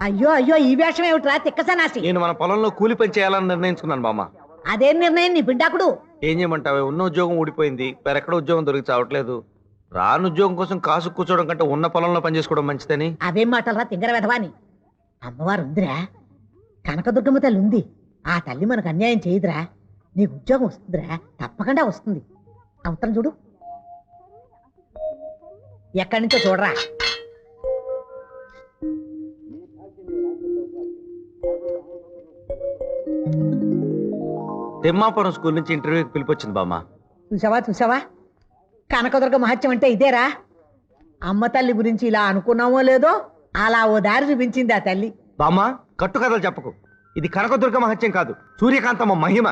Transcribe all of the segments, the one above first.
అయ్యో అయ్యో ఈ వేషం ఏమిట్రా తిక్కసనాసి. నేను మన పొలంలో కూలి పని చేయాలని నిర్ణయించుకున్నాను బామ్మ. అదేం నిర్ణయం నీ బిడ్డాకుడు? ఏం చేయమంటావే, ఉన్న ఉద్యోగం ఊడిపోయింది, వేరెక్కడ ఉద్యోగం దొరికి చావట్లేదు. రాను ఉద్యోగం కోసం కాసు కూర్చోవడం కంటే ఉన్న పొలంలో పని చేసుకోవడం మంచిదని. అవేం మాటలరా తింగర వెధవాని. అమ్మవారు ఉందిరా, కనకదుర్గమ్మ తల్లి ఉంది. ఆ తల్లి మనకు అన్యాయం చేయదురా. నీకు ఉద్యోగం వస్తుందిరా, తప్పకుండా వస్తుంది. అవతరం చూడు, ఎక్కడి నుంచో చూడరా. తిమ్మాపురం స్కూల్ నుంచి ఇంటర్వ్యూకి పిలిపొచ్చింది బామ్మ. చూసావా చూసావా, కనకదుర్గ మహత్యం అంటే ఇదేరా. అమ్మ తల్లి గురించి ఇలా అనుకున్నామో లేదో అలా ఓ దారి చూపించింది ఆ తల్లి. బామ్మ కట్టుకథలు చెప్పకు, ఇది కనకదుర్గ మహత్యం కాదు, సూర్యకాంతమ్మ మహిమ.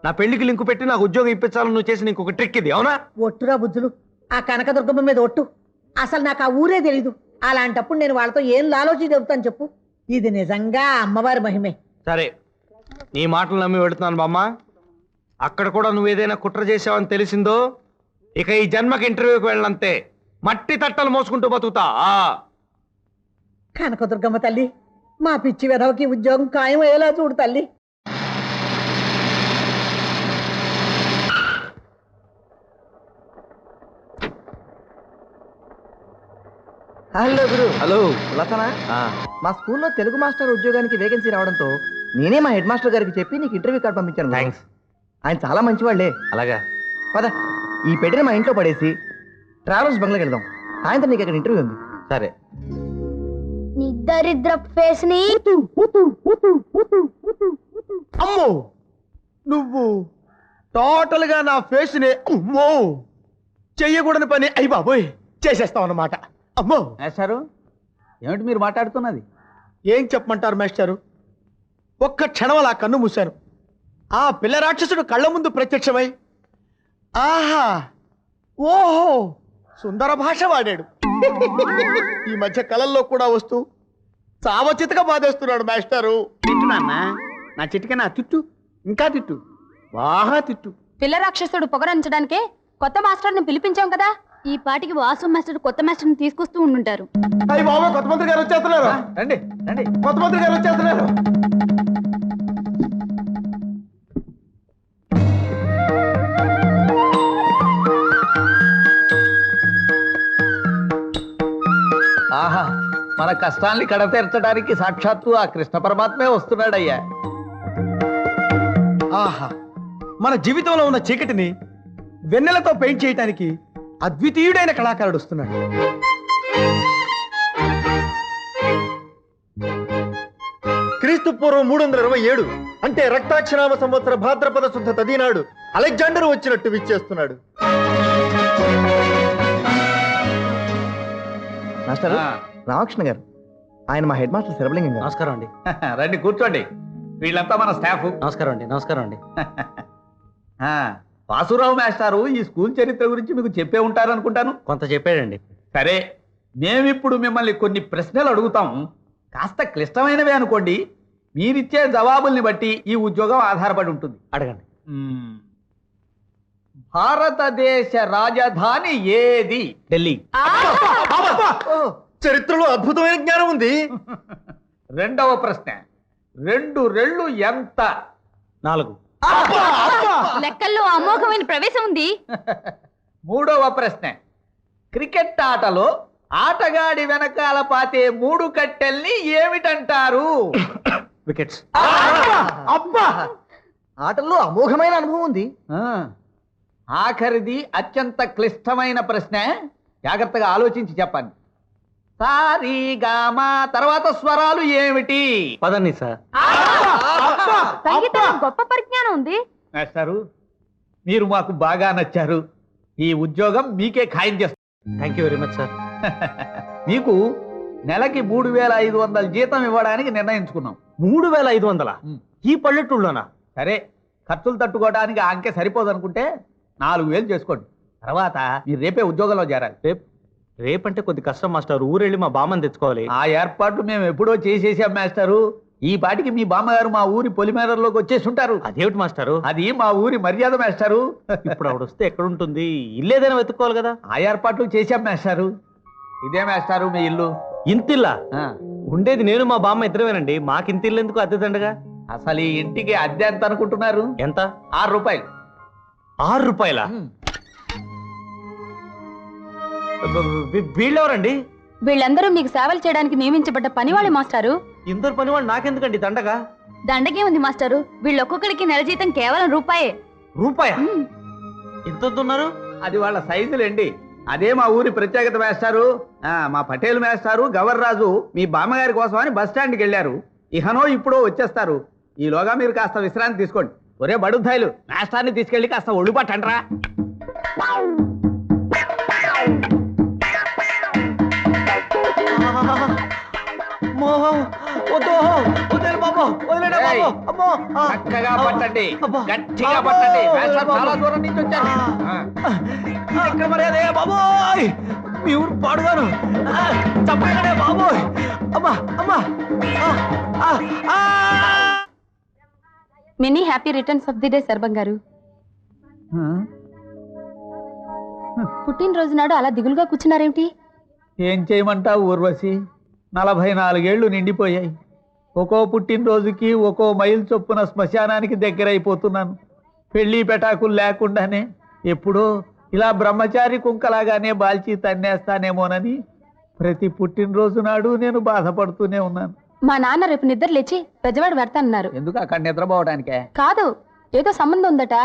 నా పెళ్లికి లింకు పెట్టి నాకు ఉద్యోగం ఇప్పించాలని నువ్వు చేసి నీకు ఒక ట్రిక్ ఇది, అవునా? ఒట్టురా బుద్ధులు, ఆ కనకదుర్గమ్మ మీద ఒట్టు. అసలు నాకు ఆ ఊరే తెలీదు. అలాంటప్పుడు నేను వాళ్ళతో ఏం ఆలోచించి చెబుతాను చెప్పు. ఇది నిజంగా అమ్మవారి మహిమే. సరే, నీ మాటలు నమ్మి వెళుతున్నాను బామ్మ. అక్కడ కూడా నువ్వు ఏదైనా కుట్ర చేసావని తెలిసిందో ఇక ఈ జన్మకి ఇంటర్వ్యూకి వెళ్ళంతే, మట్టి తట్టలు మోసుకుంటూ బతుకుతా. కనకదుర్గమ్మ తల్లి, మా పిచ్చి వెధవకి ఉద్యోగం ఖాయం అయ్యేలా చూడు తల్లి. హలో గురు. హలో లతనా, మా స్కూల్లో తెలుగు మాస్టర్ ఉద్యోగానికి వేకెన్సీ రావడంతో నేనే మా హెడ్ మాస్టర్ గారికి చెప్పి నీకు ఇంటర్వ్యూ కార్డు పంపించాను. థ్యాంక్స్. ఆయన చాలా మంచివాళ్లే. అలాగా, పద ఈ పెట్టిన మా ఇంట్లో పడేసి ట్రావెల్స్ బంగ్లాకి వెళ్దాం. సాయంత్రం నీకు అక్కడ ఇంటర్వ్యూ ఉంది. సరే. దరిద్ర ఫేస్ ని అమ్మో, నువ్వు టోటల్ గా నా ఫేస్ ని అమ్మో చెయ్యకూడని పని అయ్యి బాబోయ్ చేసేస్తావు అన్నమాట. అమ్మో మాస్టారు, ఏమిటి మీరు మాట్లాడుతున్నది? ఏం చెప్పమంటారు మాస్టారు, ఒక్క క్షణం అలా కన్ను మూశాను. ఆ పిల్ల రాక్షసుడు కళ్ళ ముందు ప్రత్యక్షమై ఆహా ఓహో సుందర భాష వాడాడు. ఈ మధ్య కళల్లో కూడా వస్తూ చావచితగా బాధేస్తున్నాడు మాస్టారు. తిట్టు నాన్న, నా చిటిక నా తిట్టు, ఇంకా తిట్టు, బాగా తిట్టు. పిల్ల రాక్షసుడు పొగరంచడానికే కొత్త మాస్టర్ ని పిలిపించాం కదా. ఈ పాటికి వాసు మాస్టర్ కొత్త మాస్టర్ ని తీసుకొస్తూ ఉండుంటారు. అయ్యి బాబా, కొత్త మంత్రి గారు వచ్చేస్తున్నారు. రండి రండి. కొత్త మంత్రి గారు వచ్చేస్తున్నారు. ఆహా, మన కష్టాల్ని కడతీర్చడానికి సాక్షాత్తు ఆ కృష్ణ పరమాత్మే వస్తున్నాడయ్యా. ఆహా, మన జీవితంలో ఉన్న చీకటిని వెన్నెలతో పెయింట్ చేయడానికి అద్వితీయుడైన కళాకారుడు వస్తున్నాడు. క్రీస్తు పూర్వం 327 అంటే రక్తాక్షరామ సంవత్సర భాద్రపద శుద్ధ తదినాడు అలెగ్జాండర్ వచ్చినట్టు విచ్చేస్తున్నాడు. మాస్టర్ రామకృష్ణ గారు, ఆయన మా హెడ్ మాస్టర్ శరభలింగం గారు. నమస్కారం అండి. రండి కూర్చోండి. వీళ్ళంతా మన స్టాఫ్. నమస్కారం అండి. నమస్కారం అండి. వాసురావు మాస్టారు ఈ స్కూల్ చరిత్ర గురించి మీకు చెప్పే ఉంటారనుకుంటాను. కొంత చెప్పాడండి. సరే, మేమిప్పుడు మిమ్మల్ని కొన్ని ప్రశ్నలు అడుగుతాం. కాస్త క్లిష్టమైనవే అనుకోండి. మీరిచ్చే జవాబుల్ని బట్టి ఈ ఉద్యోగం ఆధారపడి ఉంటుంది. అడగండి. భారతదేశ రాజధాని ఏది? ఢిల్లీ. చరిత్రలో అద్భుతమైన జ్ఞానం ఉంది. రెండవ ప్రశ్న, 2 రెళ్ళు ఎంత? 4. లెక్కల్లో అమోఘమైన ప్రవేశం ఉంది. మూడవ ప్రశ్న, క్రికెట్ ఆటలో ఆటగాడి వెనకాల పాతే 3 కట్టెల్ని ఏమిటంటారు? వికెట్స్. అబ్బా, ఆటల్లో అమోఘమైన అనుభవం ఉంది. ఆఖరిది అత్యంత క్లిష్టమైన ప్రశ్న. జాగ్రత్తగా ఆలోచించి చెప్పండి. సారీగామా తర్వాత స్వరాలు ఏమిటి? పదండి సార్. సంగీతంలో గొప్ప పరిజ్ఞానం ఉంది. మాస్టారు, మీరు మాకు బాగా నచ్చారు. ఈ ఉద్యోగం మీకే ఖాయం చేస్తాం. Thank you very much sir. మీకు నెలకి 3500 జీతం ఇవ్వడానికి నిర్ణయించుకున్నాం. 3500? ఈ పల్లెటూళ్ళలోనా? సరే, ఖర్చులు తట్టుకోవడానికి ఆ అంకె సరిపోదనుకుంటే 4000 చేసుకోండి. తర్వాత మీరు రేపే ఉద్యోగంలో చేరాలి. రేపంటే కొద్ది కష్టం మాస్టర్. ఊరెళ్ళి మా బామ్మని తెచ్చుకోవాలి. ఆ ఏర్పాట్లు మేము ఎప్పుడో చేసేసాం మాస్టారు. ఈ పాటికి మీ బామ్మగారు మా ఊరి పొలిమేరలోకి వచ్చేసి ఉంటారు. అదేమిటి మాస్టారు? అది మా ఊరి మర్యాద మాస్టారు. ఇప్పుడు ఆవిడ వస్తే ఎక్కడుంటుంది? ఇల్లేదైనా వెతుక్కోవాలి కదా. ఆ ఏర్పాట్లు చేశాం మాస్టారు. ఇదే మాస్టారు మీ ఇల్లు? ఇంతిల్లా ఆ, ఉండేది నేను మా బామ్మ ఇద్దరమేనండి. మాకింతిల్లు ఎందుకు అద్దె దండగా? అసలు ఈ ఇంటికి అద్దె ఎంత అనుకుంటున్నారు? ఎంత? 6 రూపాయలు. 6 రూపాయల? వీళ్ళెవరండి? వీళ్ళందరూ మీకు సేవలు చేయడానికి నియమించబడ్డ పనివాళ్ళే మాస్టారు. ఇందరు పని వాళ్ళు నాకెందుకండి దండగా? దండగే ఉంది మాస్టారు. వీళ్ళొక్కొక్కడికి నెల జీతం కేవలం రూపాయే. రూపాయ? ఎంత ఉన్నారు? అది వాళ్ళ సైజులేండి. అదే మా ఊరి ప్రత్యేకత మేస్టారు. మా పటేల్ మేస్టారు గవర్రాజు మీ బామ్మగారి కోసం అని బస్ స్టాండ్కి వెళ్ళారు. ఇహనో ఇప్పుడో వచ్చేస్తారు. ఈలోగా మీరు కాస్త విశ్రాంతి తీసుకోండి. ఒరే బడుద్దాయిలు, మేస్టార్ని తీసుకెళ్ళి కాస్త ఒళ్ళు పట్టండ్రా. ఏయ్, చక్కగా పట్టండి, గట్టిగా పట్టండి. మేస్టార్ చాలా దూరం నుంచి వచ్చారు. ఎక్కడ మర్యాదే బాబోయ్, మీ ఊరు పాడుగాను తప్పగానే బాబోయ్. అమ్మా అమ్మా. Many happy returns of the day సర్వం గారు. పుట్టినరోజు నాడు అలా దిగులుగా కూర్చున్నారేమిటి? ఏం చేయమంటావు ఊర్వశి? 44 ఏళ్లు నిండిపోయాయి. ఒక్కో పుట్టినరోజుకి ఒక్కో మైలు చొప్పున శ్మశానానికి దగ్గరైపోతున్నాను. పెళ్లి పెటాకులు లేకుండానే ఎప్పుడో ఇలా బ్రహ్మచారి కుంకలాగానే బాల్చి తన్నేస్తానేమోనని ప్రతి పుట్టినరోజు నాడు నేను బాధపడుతూనే ఉన్నాను. మా నాన్న రేపు నిద్ర లేచి పెద్దవాడు పెడతానన్నారు. ఎందుకు అక్కడ నిద్రపోవడానికే? కాదు, ఏదో సంబంధం ఉందట.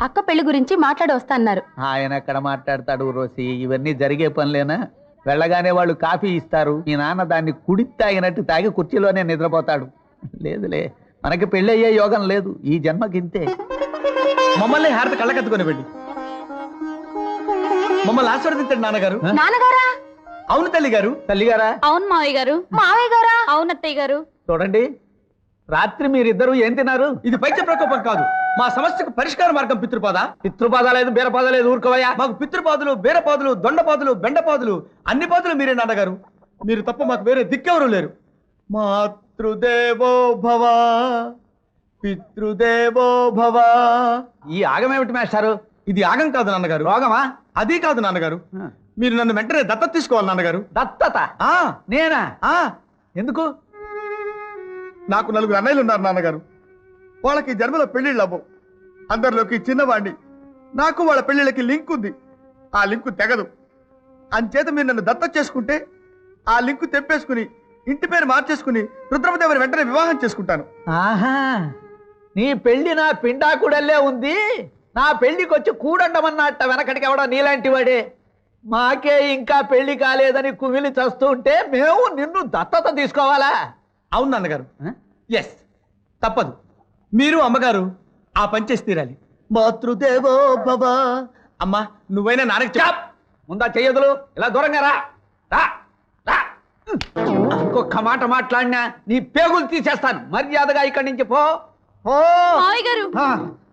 అక్క పెళ్లి గురించి మాట్లాడి వస్తా అన్నారు. ఆయన ఎక్కడ మాట్లాడతాడు ఊర్వశి? ఇవన్నీ జరిగే పనులేనా? వెళ్ళగానే వాళ్ళు కాఫీ ఇస్తారు. మీ నాన్న దాన్ని కుడి తాగినట్టు తాగి కుర్చీలోనే నిద్రపోతాడు. లేదులే, మనకి పెళ్ళయ్యే యోగం లేదు ఈ జన్మకింతే. మమ్మల్ని హారత కళ్ళకత్తుకొని వెళ్ళి మమ్మల్ని ఆశీర్వదించండి నాన్నగారు. నాన్నగారా? అవును తల్లి గారు. తల్లిగారా? అవును మావయ్య గారు. మావయ్య గారా? అవును అత్తయ్య గారు. చూడండి, రాత్రి మీరిద్దరూ ఏం తిన్నారు? ఇది పైత్య ప్రకోపం కాదు, మా సమస్యకు పరిష్కార మార్గం పితృపాద. పితృపాద లేదు, బీరపాద లేదు, ఊరుకోవయ్యా. మాకు పితృపాదులు, బీరపాదులు, దొండపాదులు, బెండపాదులు, అన్ని పాదులు మీరే నాన్నగారు. మీరు తప్ప మాకు వేరే దిక్కెవరూ లేరు. మాతృదేవో భవ, పితృదేవో భవ. ఈ ఆగమేమిటి మేస్టారు? ఇది యాగం కాదు నాన్నగారు. రోగమా? అది కాదు నాన్నగారు. మీరు నన్ను వెంటనే దత్తత తీసుకోవాలి నాన్నగారు. దత్తత? ఆ నేనా? ఆ ఎందుకు? నాకు 4 అన్నయ్యలు ఉన్నారు నాన్నగారు. వాళ్ళకి ఈ జన్మలో పెళ్లిళ్ళు అవ్వవు. అందరిలోకి చిన్నవాడిని. నాకు వాళ్ళ పెళ్లిళ్ళకి లింక్ ఉంది. ఆ లింకు తెగదు. అంచేత మీరు నన్ను దత్తత చేసుకుంటే ఆ లింకు తెప్పేసుకుని ఇంటి పేరు మార్చేసుకుని రుద్రమదేవిని వెంటనే వివాహం చేసుకుంటాను. ఆహా, నీ పెళ్లి నా పిండాకుడల్లే ఉంది. నా పెళ్లికి వచ్చి కూడండమన్నట్ట వెనకటికి ఎవడో నీలాంటి వాడే. మాకే ఇంకా పెళ్లి కాలేదని కుమిలి చస్తుంటే మేము నిన్ను దత్తత తీసుకోవాలా? అవును నాన్నగారు. ఎస్, తప్పదు. మీరు అమ్మగారు ఆ పని చేసి తీరాలి. మాతృదేవో భవ. అమ్మా, నువ్వైనా నాన్నకి చాప్! ముందా చెయ్యదులు, ఇలా దూరంగా రా. రా, రా. ఇంకొక మాట మాట్లాడినా నీ పేగులు తీసేస్తాను. మర్యాదగా ఇక్కడి నుంచి పో. పో. మావయ్య గారు. ఆ,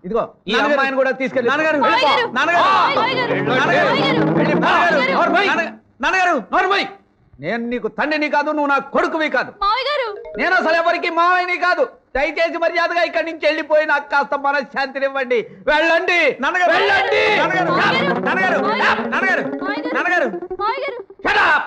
ఇదిగో ఈ నాన్నగారు. అమ్మాయిని కూడా తీసుకెళ్ళి. నాన్నగారు, మావయ్య గారు. నాన్నగారు, మావయ్య గారు. నాన్నగారు, మావయ్య గారు. వెళ్ళి పో. మావయ్య గారు. నోర్మై. నాన్నగారు. నోర్మై. నేను నీకు తండ్రిని కాదు, నువ్వు నా కొడుకువి కాదు. మావయ్య గారు. నేను అసలు ఎవరికి మావయ్యని కాదు. దయచేసి మర్యాదగా ఇక్కడి నుంచి వెళ్ళిపోయి నాకు కాస్త మనశ్శాంతినివ్వండి. వెళ్ళండి నాన్నగారు, వెళ్ళండి. నాన్నగారు, నాన్నగారు, నాన్నగారు, నాన్నగారు, మావయ్య గారు. నాన్నగారు. మావయ్య గారు. Shut up!